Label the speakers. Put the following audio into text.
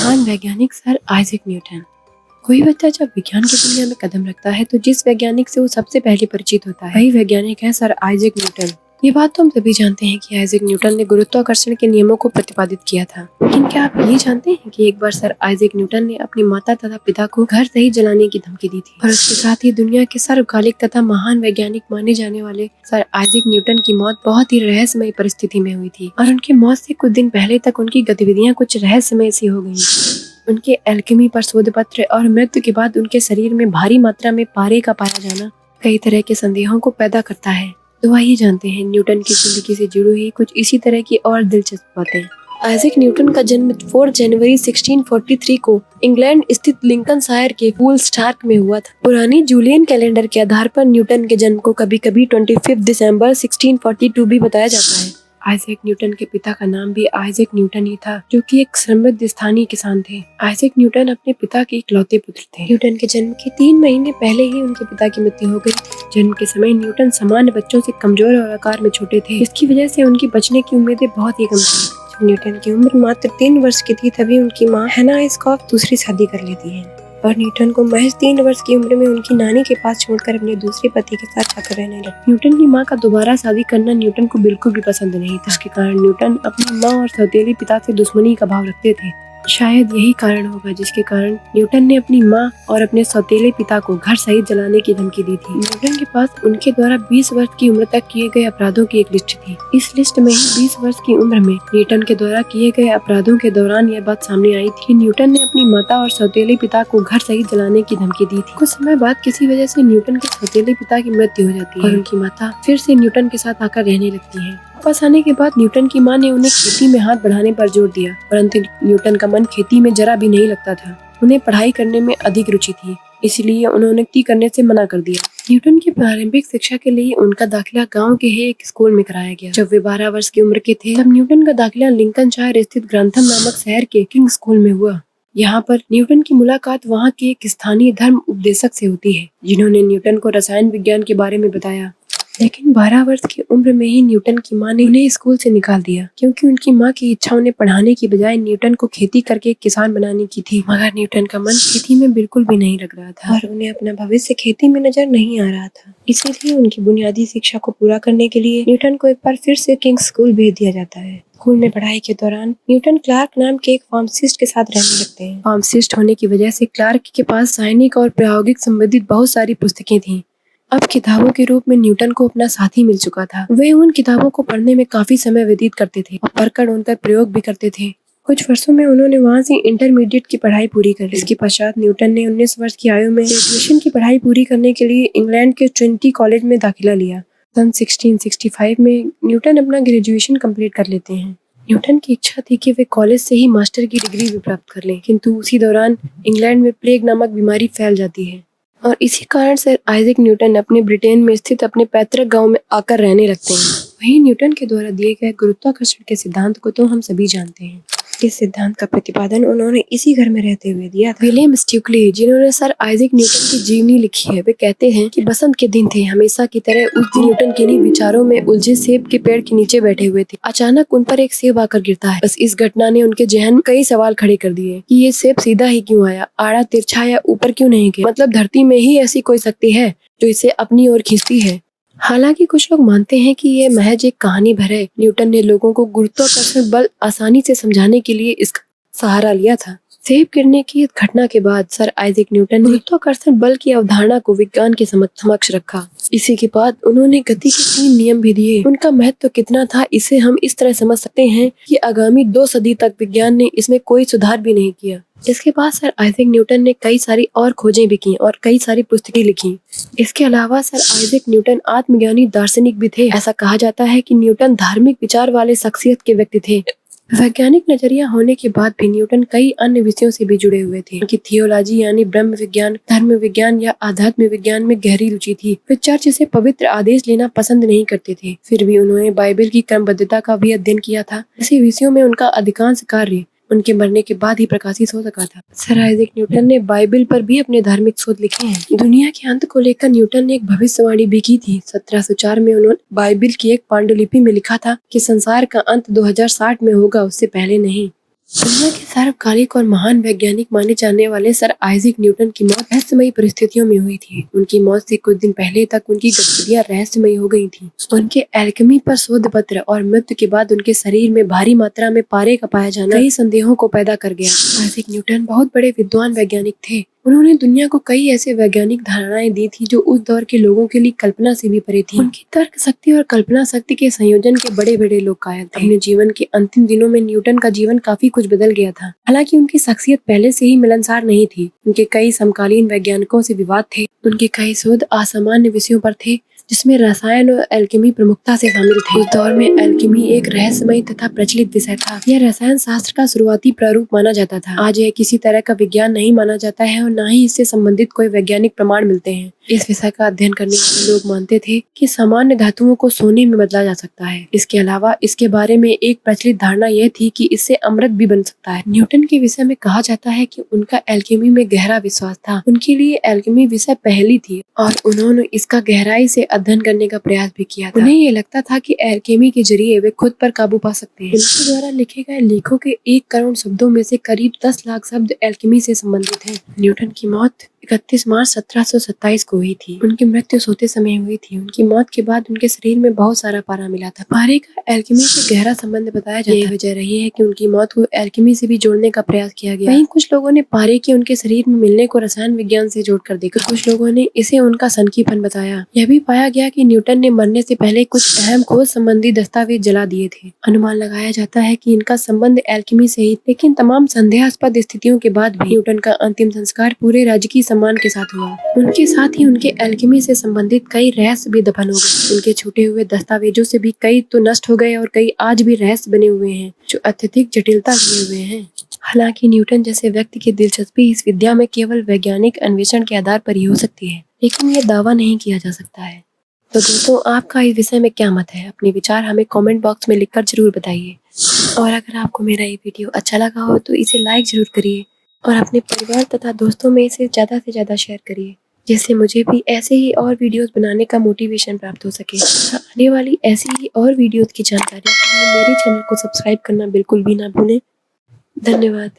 Speaker 1: महान वैज्ञानिक sir Isaac Newton. कोई बच्चा जब विज्ञान की दुनिया में कदम रखता है तो जिस वैज्ञानिक से वो सबसे पहले परिचित होता है वही वैज्ञानिक है सर आइजैक न्यूटन। ये बात तो हम सभी जानते हैं कि आइजैक न्यूटन ने गुरुत्वाकर्षण के नियमों को प्रतिपादित किया था, लेकिन क्या आप ये जानते हैं कि एक बार सर आइजैक न्यूटन ने अपनी माता तथा पिता को घर से ही जलाने की धमकी दी थी और उसके साथ ही दुनिया के सर्वकालिक तथा महान वैज्ञानिक माने जाने वाले सर आइजैक न्यूटन की मौत बहुत ही रहस्यमय परिस्थिति में हुई थी और उनकी मौत से कुछ दिन पहले तक उनकी गतिविधियां कुछ रहस्यमय सी हो गई। उनके एल्केमी पर शोध पत्र और मृत्यु के बाद उनके शरीर में भारी मात्रा में पारे का पाया जाना कई तरह के संदेहों को पैदा करता है। तो आइए जानते हैं न्यूटन की जिंदगी से जुड़ी हुई कुछ इसी तरह की और दिलचस्प बातें। आइजैक न्यूटन का जन्म 4 जनवरी 1643 को इंग्लैंड स्थित लिंकनशायर के वुलस्टार्क में हुआ था। पुरानी जूलियन कैलेंडर के आधार पर न्यूटन के जन्म को कभी कभी 25 दिसंबर 1642 भी बताया जाता है। आइजैक न्यूटन के पिता का नाम भी आइजैक न्यूटन ही था, जो कि एक समृद्ध स्थानीय किसान थे। आइजैक न्यूटन अपने पिता के इकलौते पुत्र थे। न्यूटन के जन्म के 3 महीने पहले ही उनके पिता की मृत्यु हो गई थी। जन्म के समय न्यूटन सामान्य बच्चों से कमजोर और आकार में छोटे थे, जिसकी वजह से उनकी बचने की उम्मीदें बहुत ही कम थी। जब न्यूटन की उम्र मात्र 3 वर्ष की थी तभी उनकी माँ हैना आइजकॉफ दूसरी शादी कर लेती है और न्यूटन को महज 3 वर्ष की उम्र में उनकी नानी के पास छोड़कर अपने दूसरे पति के साथ आकर रहने लगे। न्यूटन की मां का दोबारा शादी करना न्यूटन को बिल्कुल भी पसंद नहीं था। इसके कारण न्यूटन अपनी मां और सौतेले पिता से दुश्मनी का भाव रखते थे। शायद यही कारण होगा जिसके कारण न्यूटन ने अपनी मां और अपने सौतेले पिता को घर सहित जलाने की धमकी दी थी। न्यूटन के पास उनके द्वारा 20 वर्ष की उम्र तक किए गए अपराधों की एक लिस्ट थी। इस लिस्ट में ही 20 वर्ष की उम्र में न्यूटन के द्वारा किए गए अपराधों के दौरान यह बात सामने आई थी कि न्यूटन ने अपनी माता और सौतेले पिता को घर सहित जलाने की धमकी दी थी। कुछ समय बाद किसी वजह से न्यूटन के सौतेले पिता की मृत्यु हो जाती है और उनकी माता फिर से न्यूटन के साथ आकर रहने लगती है। वापस आने के बाद न्यूटन की मां ने उन्हें खेती में हाथ बढ़ाने पर जोर दिया, परंतु न्यूटन का मन खेती में जरा भी नहीं लगता था। उन्हें पढ़ाई करने में अधिक रुचि थी, इसलिए उन्होंने खेती करने से मना कर दिया। न्यूटन की प्रारंभिक शिक्षा के लिए उनका दाखिला गांव के ही एक स्कूल में कराया गया। जब वे 12 वर्ष की उम्र के थे तब न्यूटन का दाखिला लिंकनशायर स्थित ग्रंथम नामक शहर के किंग स्कूल में हुआ। यहाँ पर न्यूटन की मुलाकात वहाँ के एक स्थानीय धर्म उपदेशक से होती है, जिन्होंने न्यूटन को रसायन विज्ञान के बारे में बताया। लेकिन 12 वर्ष की उम्र में ही न्यूटन की मां ने उन्हें स्कूल से निकाल दिया, क्योंकि उनकी मां की इच्छा उन्हें पढ़ाने की बजाय न्यूटन को खेती करके एक किसान बनाने की थी। मगर न्यूटन का मन खेती में बिल्कुल भी नहीं लग रहा था और उन्हें अपना भविष्य खेती में नजर नहीं आ रहा था। इसीलिए उनकी बुनियादी शिक्षा को पूरा करने के लिए न्यूटन को एक बार फिर से किंग्स स्कूल भेज दिया जाता है। स्कूल में पढ़ाई के दौरान न्यूटन क्लार्क नाम के एक फार्मासिस्ट के साथ रहने लगते हैं। फार्मासिस्ट होने की वजह से क्लार्क के पास सैनिक और प्रायोगिक संबंधित बहुत सारी पुस्तकें थी। अब किताबों के रूप में न्यूटन को अपना साथी मिल चुका था। वे उन किताबों को पढ़ने में काफी समय व्यतीत करते थे और पढ़कर उन पर प्रयोग भी करते थे। कुछ वर्षों में उन्होंने वहां से इंटरमीडिएट की पढ़ाई पूरी कर ली। इसके पश्चात न्यूटन ने 19 वर्ष की आयु में ग्रेजुएशन की पढ़ाई पूरी करने के लिए इंग्लैंड के ट्रिनिटी कॉलेज में दाखिला लिया। सन 1665 में न्यूटन अपना ग्रेजुएशन कंप्लीट कर लेते हैं। न्यूटन की इच्छा थी कि वे कॉलेज से ही मास्टर की डिग्री भी प्राप्त कर लें, किंतु उसी दौरान इंग्लैंड में प्लेग नामक बीमारी फैल जाती है और इसी कारण से आइजैक न्यूटन अपने ब्रिटेन में स्थित अपने पैतृक गांव में आकर रहने लगते हैं। वहीं न्यूटन के द्वारा दिए गए गुरुत्वाकर्षण के सिद्धांत को तो हम सभी जानते हैं। इस सिद्धांत का प्रतिपादन उन्होंने इसी घर में रहते हुए दिया था। विलियम स्टुकली, जिन्होंने सर आइजैक न्यूटन की जीवनी लिखी है, वे कहते हैं कि बसंत के दिन थे। हमेशा की तरह उस दिन न्यूटन किन्हीं विचारों में उलझे सेब के पेड़ के नीचे बैठे हुए थे। अचानक उन पर एक सेब आकर गिरता है। बस इस घटना ने उनके जहन में कई सवाल खड़े कर दिए कि ये सेब सीधा ही क्यों आया, आड़ा तिरछा या ऊपर क्यों नहीं गया। मतलब धरती में ही ऐसी कोई शक्ति है जो इसे अपनी ओर खींचती है। हालांकि कुछ लोग मानते हैं कि यह महज एक कहानी भर है। न्यूटन ने लोगों को गुरुत्वाकर्षण बल आसानी से समझाने के लिए इसका सहारा लिया था। सेब गिरने की घटना के बाद सर आइजैक न्यूटन ने गुरुत्वाकर्षण बल की अवधारणा को विज्ञान के समक्ष रखा। इसी के बाद उन्होंने गति के 3 नियम भी दिए। उनका महत्व कितना था इसे हम इस तरह समझ सकते हैं कि आगामी 2 सदी तक विज्ञान ने इसमें कोई सुधार भी नहीं किया। इसके बाद सर आइजैक न्यूटन ने कई सारी और खोजें भी की और कई सारी पुस्तकें लिखी। इसके अलावा सर आइजैक न्यूटन आत्मज्ञानी दार्शनिक भी थे। ऐसा कहा जाता है कि न्यूटन धार्मिक विचार वाले शख्सियत के व्यक्ति थे। वैज्ञानिक नजरिया होने के बाद भी न्यूटन कई अन्य विषयों से भी जुड़े हुए थे। उनकी थियोलॉजी यानी ब्रह्म विज्ञान, धर्म विज्ञान या आध्यात्म विज्ञान में गहरी रुचि थी। वे चर्च से पवित्र आदेश लेना पसंद नहीं करते थे। फिर भी उन्होंने बाइबल की क्रमबद्धता का भी अध्ययन किया था। ऐसे विषयों में उनका अधिकांश कार्य उनके मरने के बाद ही प्रकाशित हो सका था। सर आइजैक न्यूटन ने बाइबल पर भी अपने धार्मिक शोध लिखे हैं। दुनिया के अंत को लेकर न्यूटन ने एक भविष्यवाणी भी की थी। 1704 में उन्होंने बाइबल की एक पांडुलिपि में लिखा था कि संसार का अंत 2060 में होगा, उससे पहले नहीं। दुनिया के सार्वकालिक और महान वैज्ञानिक माने जाने वाले सर आइजैक न्यूटन की मौत रहस्यमयी परिस्थितियों में हुई थी। उनकी मौत से कुछ दिन पहले तक उनकी गतिविधियां रहस्यमयी हो गई थीं। उनके एल्केमी पर शोध पत्र और मृत्यु के बाद उनके शरीर में भारी मात्रा में पारे का पाया जाना कई संदेहों को पैदा कर गया। आइजैक न्यूटन बहुत बड़े विद्वान वैज्ञानिक थे। उन्होंने दुनिया को कई ऐसे वैज्ञानिक धारणाएं दी थी जो उस दौर के लोगों के लिए कल्पना से भी परे थी। उनकी तर्क शक्ति और कल्पना शक्ति के संयोजन के बड़े बड़े लोग कायल थे। अपने जीवन के अंतिम दिनों में न्यूटन का जीवन काफी कुछ बदल गया था। हालांकि उनकी शख्सियत पहले से ही मिलनसार नहीं थी। उनके कई समकालीन वैज्ञानिकों से विवाद थे। उनके कई शोध असामान्य विषयों पर थे, जिसमें रसायन और एल्केमी प्रमुखता से शामिल थे। उस दौर में एल्केमी एक रहस्यमयी तथा प्रचलित विषय था। यह रसायन शास्त्र का शुरुआती प्रारूप माना जाता था। आज यह किसी तरह का विज्ञान नहीं माना जाता है और न ही इससे संबंधित कोई वैज्ञानिक प्रमाण मिलते हैं। इस विषय का अध्ययन करने वाले लोग मानते थे कि सामान्य धातुओं को सोने में बदला जा सकता है। इसके अलावा इसके बारे में एक प्रचलित धारणा यह थी कि इससे अमृत भी बन सकता है। न्यूटन के विषय में कहा जाता है कि उनका एल्केमी में गहरा विश्वास था। उनके लिए एल्केमी विषय पहली थी और उन्होंने इसका गहराई से अध्ययन करने का प्रयास भी किया था। उन्हें ये लगता था कि एल्केमी के जरिए वे खुद पर काबू पा सकते हैं। उनके द्वारा लिखे गए लेखों के 1 करोड़ शब्दों में से करीब 10 लाख शब्द एल्केमी से संबंधित हैं। न्यूटन की मौत 31 मार्च 1727 को हुई थी। उनकी मृत्यु सोते समय हुई थी। उनकी मौत के बाद उनके शरीर में बहुत सारा पारा मिला था। पारे का एल्केमी से गहरा संबंध बताया जाता है। यही वजह रही है कि उनकी मौत को एल्केमी से भी जोड़ने का प्रयास किया गया। वहीं कुछ लोगों ने पारे के उनके शरीर में मिलने को रसायन विज्ञान से जोड़कर देखा। कुछ लोगों ने इसे उनका सनकीपन बताया। यह भी पाया गया कि न्यूटन ने मरने से पहले कुछ अहम खोज संबंधी दस्तावेज जला दिए थे। अनुमान लगाया जाता है कि इनका संबंध एल्केमी से ही, लेकिन तमाम संदेहास्पद स्थितियों के बाद भी न्यूटन का अंतिम संस्कार पूरे राजकीय सम्मान के साथ हुआ। उनके साथ ही उनके एल्केमी से संबंधित कई रहस्य भी दफन हो गए। उनके छूटे हुए दस्तावेजों से भी कई तो नष्ट हो गए और कई आज भी रहस्य बने हुए हैं जो अत्यधिक जटिलता लिए हुए हैं। हालांकि न्यूटन जैसे व्यक्ति की दिलचस्पी इस विद्या में केवल वैज्ञानिक अन्वेषण के आधार पर ही हो सकती है, लेकिन यह दावा नहीं किया जा सकता है। तो दोस्तों, आपका इस विषय में क्या मत है? अपने विचार हमें कमेंट बॉक्स में लिखकर जरूर बताइए। और अगर आपको मेरा ये वीडियो अच्छा लगा हो तो इसे लाइक जरूर करिए और अपने परिवार तथा दोस्तों में इसे ज़्यादा से ज़्यादा शेयर करिए, जिससे मुझे भी ऐसे ही और वीडियोस बनाने का मोटिवेशन प्राप्त हो सके। आने वाली ऐसी ही और वीडियोस की जानकारी के लिए मेरे चैनल को सब्सक्राइब करना बिल्कुल भी ना भूलें। धन्यवाद।